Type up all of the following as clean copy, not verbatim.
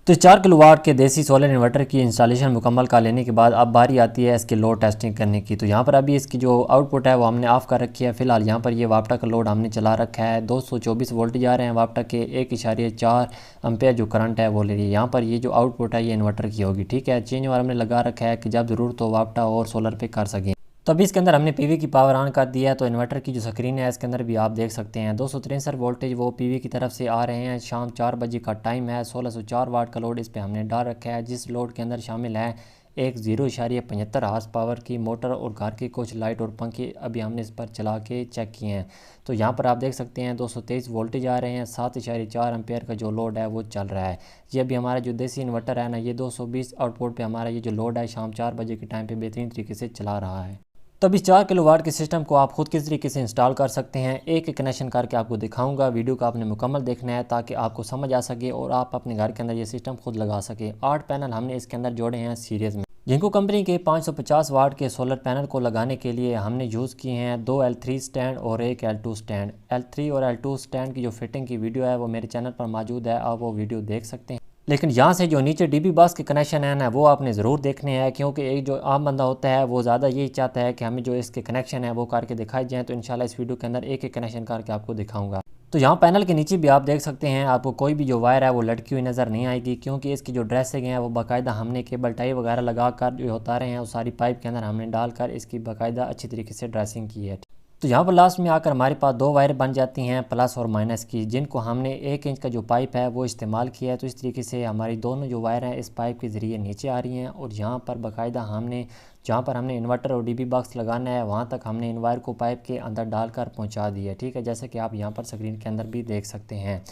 तो 4 किलोवाट के देसी सोलर इन्वर्टर की इंस्टॉलेशन मुकम्मल कर लेने के बाद अब बारी आती है इसकी लोड टेस्टिंग करने की। तो यहाँ पर अभी इसकी जो आउटपुट है वो हमने ऑफ़ कर रखी है। फ़िलहाल यहाँ पर ये वापटा का लोड हमने चला रखा है। 224 वोल्टेज आ रहे हैं वापटा के, 1.4 एम्पेयर जो करंट है वो ले रही है। यहाँ पर ये जो आउटपुट है ये इन्वर्टर की होगी, ठीक है। चेंज ओवर हमने लगा रखा है कि जब ज़रूरत हो वापटा और सोलर पे कर सकें। तो अभी इसके अंदर हमने पीवी की पावर ऑन कर दिया है। तो इन्वर्टर की जो स्क्रीन है इसके अंदर भी आप देख सकते हैं 263 वोल्टेज वो पीवी की तरफ से आ रहे हैं। शाम 4 बजे का टाइम है। 1604 वाट का लोड इस पे हमने डाल रखा है, जिस लोड के अंदर शामिल है एक 0.75 हार्स पावर की मोटर और घर की कुछ लाइट और पंखे अभी हमने इस पर चला के चेक किए हैं। तो यहाँ पर आप देख सकते हैं 223 वोल्टेज आ रहे हैं, 7.4 एम्पेयर का जो लोड है वो चल रहा है। ये अभी हमारा जो देसी इन्वर्टर है ना, ये 220 आउटपुट पे हमारा ये जो लोड है शाम 4 बजे के टाइम पे बेहतरीन तरीके से चला रहा है। तो अभी 4 किलोवाट के सिस्टम को आप खुद किस तरीके से इंस्टॉल कर सकते हैं, एक एक कनेक्शन करके आपको दिखाऊंगा। वीडियो को आपने मुकम्मल देखना है ताकि आपको समझ आ सके और आप अपने घर के अंदर ये सिस्टम खुद लगा सके। 8 पैनल हमने इसके अंदर जोड़े हैं सीरीज़ में, जिनको कंपनी के 550 वाट के सोलर पैनल को लगाने के लिए हमने यूज़ किए हैं 2 L3 स्टैंड और एक L2 स्टैंड। L3 और L2 स्टैंड की जो फिटिंग की वीडियो है वो मेरे चैनल पर मौजूद है, आप वो वीडियो देख सकते हैं। लेकिन यहाँ से जो नीचे डीबी बॉक्स के कनेक्शन है ना, वो आपने ज़रूर देखने हैं, क्योंकि एक जो आम बंदा होता है वो ज़्यादा यही चाहता है कि हमें जो इसके कनेक्शन है वो करके दिखाए जाएँ। तो इंशाल्लाह इस वीडियो के अंदर एक एक कनेक्शन करके आपको दिखाऊंगा। तो यहाँ पैनल के नीचे भी आप देख सकते हैं आपको कोई भी जो वायर है वो लटकी हुई नज़र नहीं आएगी, क्योंकि इसकी जो ड्रेसिंग है वो बाकायदा हमने केबल टाई वगैरह लगा कर जो उतारे हैं वो सारी पाइप के अंदर हमने डालकर इसकी बाकायदा अच्छी तरीके से ड्रेसिंग की है। तो यहाँ पर लास्ट में आकर हमारे पास 2 वायर बन जाती हैं प्लस और माइनस की, जिनको हमने 1 इंच का जो पाइप है वो इस्तेमाल किया है। तो इस तरीके से हमारी दोनों जो वायर हैं इस पाइप के ज़रिए नीचे आ रही हैं और यहाँ पर बाकायदा हमने जहाँ पर हमने इन्वर्टर और डीबी बॉक्स लगाना है वहाँ तक हमने इन वायर को पाइप के अंदर डालकर पहुँचा दिया, ठीक है, जैसे कि आप यहाँ पर स्क्रीन के अंदर भी देख सकते हैं।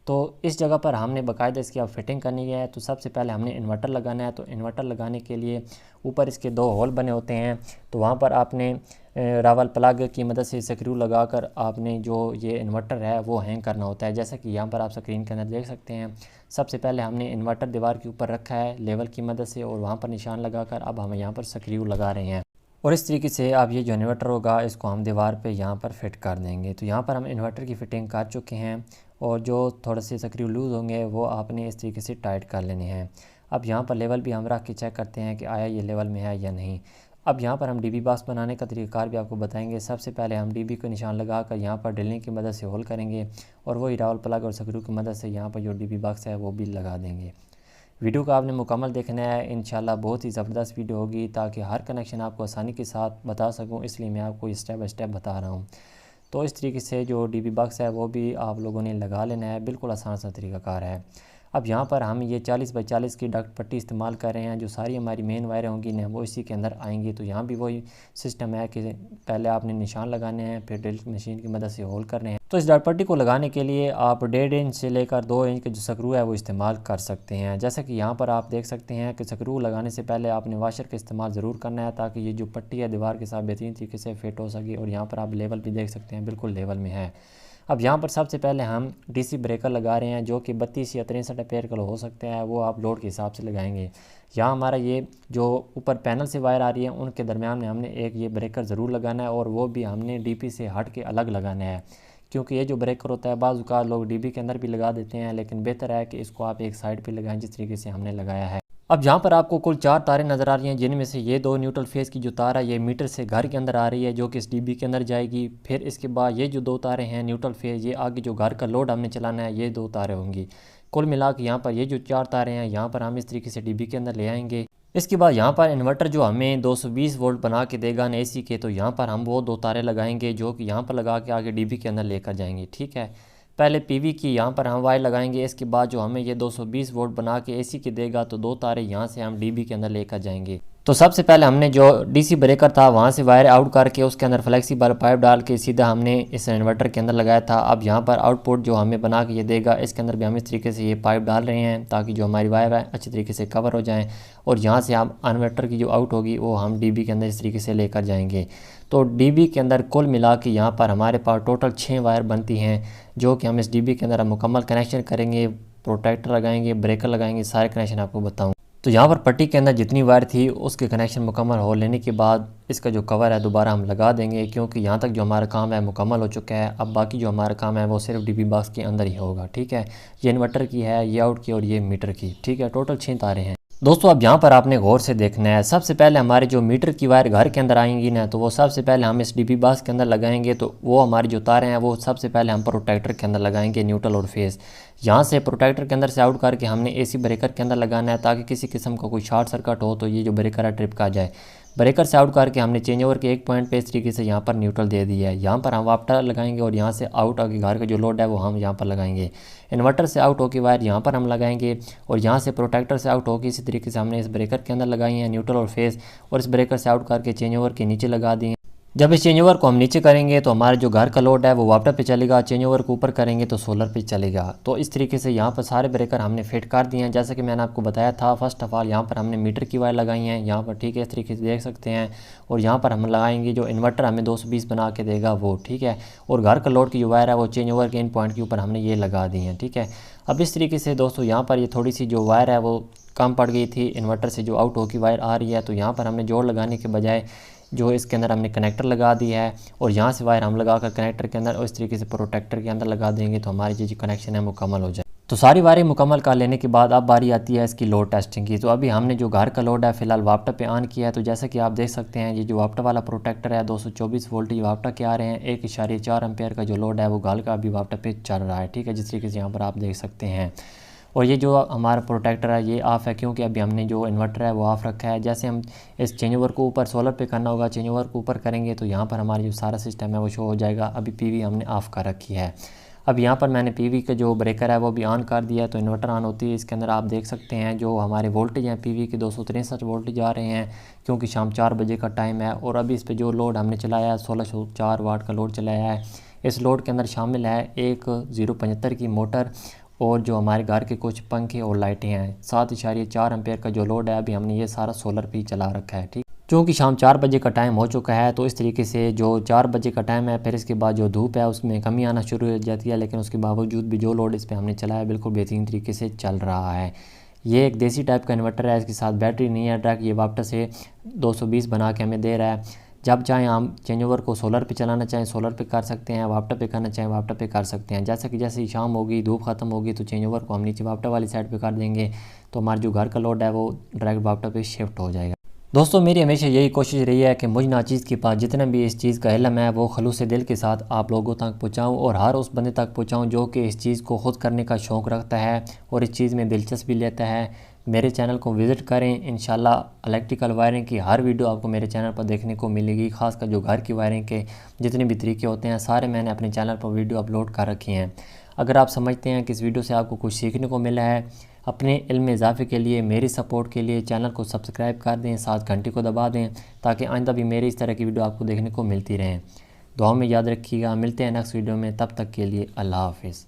तो इस जगह पर हमने बाकायदा इसकी अब फिटिंग करनी है। तो सबसे पहले हमने इन्वर्टर लगाना है। तो इन्वर्टर लगाने के लिए ऊपर इसके 2 होल बने होते हैं, तो वहाँ पर आपने रावल प्लग की मदद से स्क्रू लगाकर आपने जो ये इन्वर्टर है वो हैंग करना होता है, जैसा कि यहाँ पर आप स्क्रीन के अंदर देख सकते हैं। सबसे पहले हमने इन्वर्टर दीवार के ऊपर रखा है लेवल की मदद से और वहाँ पर निशान लगाकर अब हम यहाँ पर स्क्रू लगा रहे हैं। और इस तरीके से अब ये जो इन्वर्टर होगा इसको हम दीवार पे यहाँ पर फिट कर देंगे। तो यहाँ पर हम इन्वर्टर की फ़िटिंग कर चुके हैं और जो थोड़े से स्क्रू लूज़ होंगे वो आपने इस तरीके से टाइट कर लेने हैं। अब यहाँ पर लेवल भी हम रख के चेक करते हैं कि आया ये लेवल में है या नहीं। अब यहाँ पर हम डीबी बॉक्स बनाने का तरीक़ाकार भी आपको बताएंगे। सबसे पहले हम डीबी को निशान लगा कर यहाँ पर ड्रिलिंग की मदद से होल करेंगे और वही रावल प्लग और स्क्रू की मदद से यहाँ पर जो डीबी बॉक्स है वो भी लगा देंगे। वीडियो को आपने मुकम्मल देखना है, इंशाल्लाह बहुत ही ज़बरदस्त वीडियो होगी, ताकि हर कनेक्शन आपको आसानी के साथ बता सकूं, इसलिए मैं आपको स्टेप बाय स्टेप बता रहा हूं। तो इस तरीके से जो डीबी बॉक्स है वो भी आप लोगों ने लगा लेना है, बिल्कुल आसान सा तरीक़ाकार है। अब यहाँ पर हम ये 40 बाई 40 की डक्ट पट्टी इस्तेमाल कर रहे हैं, जो सारी हमारी मेन वायरें होंगी ना वो इसी के अंदर आएंगी। तो यहाँ भी वही सिस्टम है कि पहले आपने निशान लगाने हैं, फिर ड्रिल मशीन की मदद से होल करने हैं। तो इस डक्ट पट्टी को लगाने के लिए आप 1.5 इंच से लेकर 2 इंच के जो स्क्रू है वो इस्तेमाल कर सकते हैं। जैसा कि यहाँ पर आप देख सकते हैं कि स्क्रू लगाने से पहले आपने वाशर का इस्तेमाल ज़रूर करना है, ताकि ये जो पट्टी है दीवार के साथ बेहतरीन तरीके से फिट हो सके। और यहाँ पर आप लेवल भी देख सकते हैं, बिल्कुल लेवल में है। अब यहाँ पर सबसे पहले हम डीसी ब्रेकर लगा रहे हैं, जो कि 32 या 63 एम्पेयर का हो सकता है, वो आप लोड के हिसाब से लगाएंगे। यहाँ हमारा ये जो ऊपर पैनल से वायर आ रही है उनके दरमियान में हमने एक ये ब्रेकर ज़रूर लगाना है, और वो भी हमने डीपी से हट के अलग लगाना है, क्योंकि ये जो ब्रेकर होता है बाज़ औक़ात लोग डीबी के अंदर भी लगा देते हैं, लेकिन बेहतर है कि इसको आप एक साइड पर लगाएँ जिस तरीके से हमने लगाया है। अब यहाँ पर आपको कुल 4 तारें नज़र आ रही हैं, जिनमें से ये 2 न्यूट्रल फेज़ की जो तार है ये मीटर से घर के अंदर आ रही है, जो कि इस डीबी के अंदर जाएगी। फिर इसके बाद ये जो 2 तारें हैं न्यूट्रल फेज़, ये आगे जो घर का लोड हमने चलाना है ये 2 तारें होंगी। कुल मिला के यहाँ पर ये जो 4 तारें हैं यहाँ पर हम इस तरीके से डीबी के अंदर ले आएंगे। इसके बाद यहाँ पर इन्वर्टर जो हमें 220 वोल्ट बना के देगा ना एसी के, तो यहाँ पर हम वो 2 तारें लगाएंगे, जो कि यहाँ पर लगा के आगे डीबी के अंदर लेकर जाएंगे, ठीक है। पहले पीवी की यहाँ पर हम वायर लगाएंगे, इसके बाद जो हमें ये 220 वोल्ट बना के एसी के देगा, तो 2 तारें यहाँ से हम डीबी के अंदर लेकर जाएंगे। तो सबसे पहले हमने जो डीसी ब्रेकर था वहाँ से वायर आउट करके उसके अंदर फ्लेक्सिबल पाइप डाल के सीधा हमने इस इन्वर्टर के अंदर लगाया था। अब यहाँ पर आउटपुट जो हमें बना के ये देगा, इसके अंदर भी हम इस तरीके से ये पाइप डाल रहे हैं, ताकि जो हमारी वायर है अच्छी तरीके से कवर हो जाएँ। और यहाँ से हम इन्वर्टर की जो आउट होगी वो हम डीबी के अंदर इस तरीके से लेकर जाएंगे। तो डीबी के अंदर कुल मिला के यहाँ पर हमारे पास टोटल 6 वायर बनती हैं, जो कि हम इस डीबी के अंदर मुकम्मल कनेक्शन करेंगे, प्रोटेक्टर लगाएंगे, ब्रेकर लगाएंगे, सारे कनेक्शन आपको बताऊँ। तो यहाँ पर पट्टी के अंदर जितनी वायर थी उसके कनेक्शन मुकम्मल हो लेने के बाद इसका जो कवर है दोबारा हम लगा देंगे, क्योंकि यहाँ तक जो हमारा काम है मुकम्मल हो चुका है। अब बाकी जो हमारा काम है वो सिर्फ डीपी बॉक्स के अंदर ही होगा, ठीक है। ये इन्वर्टर की है, ये आउट की और ये मीटर की, ठीक है। टोटल 6 तारें हैं दोस्तों। अब यहाँ पर आपने गौर से देखना है, सबसे पहले हमारे जो मीटर की वायर घर के अंदर आएंगी ना, तो वो सबसे पहले हम इस डीपी बॉक्स के अंदर लगाएंगे। तो वो हमारी जो तारें हैं वो सबसे पहले हम प्रोटेक्टर के अंदर लगाएंगे, न्यूट्रल और फेस। यहाँ से प्रोटेक्टर के अंदर से आउट करके हमने एसी ब्रेकर के अंदर लगाना है, ताकि किसी किस्म का कोई शॉर्ट सर्किट हो तो ये जो ब्रेकर है ट्रिप का जाए। ब्रेकर से आउट करके हमने चेंज ओवर के एक पॉइंट पे इस तरीके से यहाँ पर न्यूट्रल दे दिया है। यहाँ पर हम वापटा लगाएंगे और यहाँ से आउट आगे घर का जो लोड है वो हम यहाँ पर लगाएंगे। इन्वर्टर से आउट होकर वायर यहाँ पर हम लगाएंगे और यहाँ से प्रोटेक्टर से आउट होकर इसी तरीके से हमने इस ब्रेकर के अंदर लगाई है न्यूट्रल और फेस, और इस ब्रेकर से आउट करके चेंज ओवर के नीचे लगा दिए। जब इस चेंज ओवर को हम नीचे करेंगे तो हमारे जो घर का लोड है वो वाटर पे चलेगा, चेंज ओवर को ऊपर करेंगे तो सोलर पे चलेगा। तो इस तरीके से यहाँ पर सारे ब्रेकर हमने फिट कर दिए हैं, जैसा कि मैंने आपको बताया था। फर्स्ट ऑफ ऑल यहाँ पर हमने मीटर की वायर लगाई है यहाँ पर, ठीक है, इस तरीके से देख सकते हैं। और यहाँ पर हम लगाएंगे जो इन्वर्टर हमें 220 बना के देगा वो, ठीक है। और घर का लोड की जो वायर है वो चेंज ओवर के इन पॉइंट के ऊपर हमने ये लगा दी है, ठीक है। अब इस तरीके से दोस्तों यहाँ पर ये थोड़ी सी जो वायर है वो कम पड़ गई थी, इन्वर्टर से जो आउट होकर वायर आ रही है। तो यहाँ पर हमने जोड़ लगाने के बजाय जो इसके अंदर हमने कनेक्टर लगा दिया है, और यहाँ से वायर हम लगा कर कनेक्टर के अंदर और इस तरीके से प्रोटेक्टर के अंदर लगा देंगे तो हमारी जो कनेक्शन है मुकम्मल हो जाए। तो सारी वायरें मुकम्मल कर लेने के बाद अब बारी आती है इसकी लोड टेस्टिंग की। तो अभी हमने जो घर का लोड है फिलहाल वापटा पे ऑन किया है। तो जैसा कि आप देख सकते हैं ये जो वापटा वाला प्रोटेक्टर है 224 वोल्ट ये वापटा के आ रहे हैं। 1.4 एम्पेयर का जो लोड है वो घर का अभी वापटा पे चल रहा है, ठीक है, जिस तरीके से यहाँ पर आप देख सकते हैं। और ये जो हमारा प्रोटेक्टर है ये ऑफ़ है, क्योंकि अभी हमने जो इन्वर्टर है वो ऑफ़ रखा है। जैसे हम इस चेंज ओवर को ऊपर सोलर पे करना होगा, चेंज ओवर को ऊपर करेंगे तो यहाँ पर हमारा जो सारा सिस्टम है वो शो हो जाएगा। अभी पीवी हमने ऑफ़ कर रखी है। अब यहाँ पर मैंने पीवी का जो ब्रेकर है वो भी ऑन कर दिया है, तो इन्वर्टर ऑन होती है। इसके अंदर आप देख सकते हैं जो हमारे वोल्टेज हैं पीवी के 263 वोल्टेज आ रहे हैं, क्योंकि शाम 4 बजे का टाइम है। और अभी इस पर जो लोड हमने चलाया है 1604 वाट का लोड चलाया है। इस लोड के अंदर शामिल है एक 075 की मोटर और जो हमारे घर के कुछ पंखे और लाइटें हैं। 7.4 एम्पेयर का जो लोड है अभी हमने ये सारा सोलर पे ही चला रखा है, ठीक। क्योंकि शाम 4 बजे का टाइम हो चुका है तो इस तरीके से जो 4 बजे का टाइम है फिर इसके बाद जो धूप है उसमें कमी आना शुरू हो जाती है, लेकिन उसके बावजूद भी जो लोड इस पर हमने चलाया बिल्कुल बेहतरीन तरीके से चल रहा है। ये एक देसी टाइप का इन्वर्टर है, इसके साथ बैटरी नहीं है। डायरेक्ट ये वापस से 220 बना के हमें दे रहा है। जब चाहें हम चेंज ओवर को सोलर पे चलाना चाहें सोलर पे कर सकते हैं, वापटा पे करना चाहें वापटा पे कर सकते हैं। जैसा कि जैसे ही शाम होगी धूप ख़त्म होगी तो चेंज ओवर को हम नीचे वापटा वाली साइड पे कर देंगे, तो हमारा जो घर का लोड है वो डायरेक्ट वापटा पे शिफ्ट हो जाएगा। दोस्तों मेरी हमेशा यही कोशिश रही है कि मुझ नाचीज़ के पास जितना भी इस चीज़ का इल्म है वो खलूस दिल के साथ आप लोगों तक पहुँचाऊँ, और हर उस बंदे तक पहुँचाऊँ जो कि इस चीज़ को ख़ुद करने का शौक़ रखता है और इस चीज़ में दिलचस्पी लेता है। मेरे चैनल को विज़िट करें, इंशाल्लाह इलेक्ट्रिकल वायरिंग की हर वीडियो आपको मेरे चैनल पर देखने को मिलेगी। ख़ासकर जो घर की वायरिंग के जितने भी तरीके होते हैं सारे मैंने अपने चैनल पर वीडियो अपलोड कर रखी हैं। अगर आप समझते हैं कि इस वीडियो से आपको कुछ सीखने को मिला है, अपने इल्म में इजाफे के लिए मेरी सपोर्ट के लिए चैनल को सब्सक्राइब कर दें, साथ घंटी को दबा दें, ताकि आइंदा भी मेरी इस तरह की वीडियो आपको देखने को मिलती रहें। दुआ में याद रखिएगा। मिलते हैं नेक्स्ट वीडियो में, तब तक के लिए अल्लाह हाफिज़।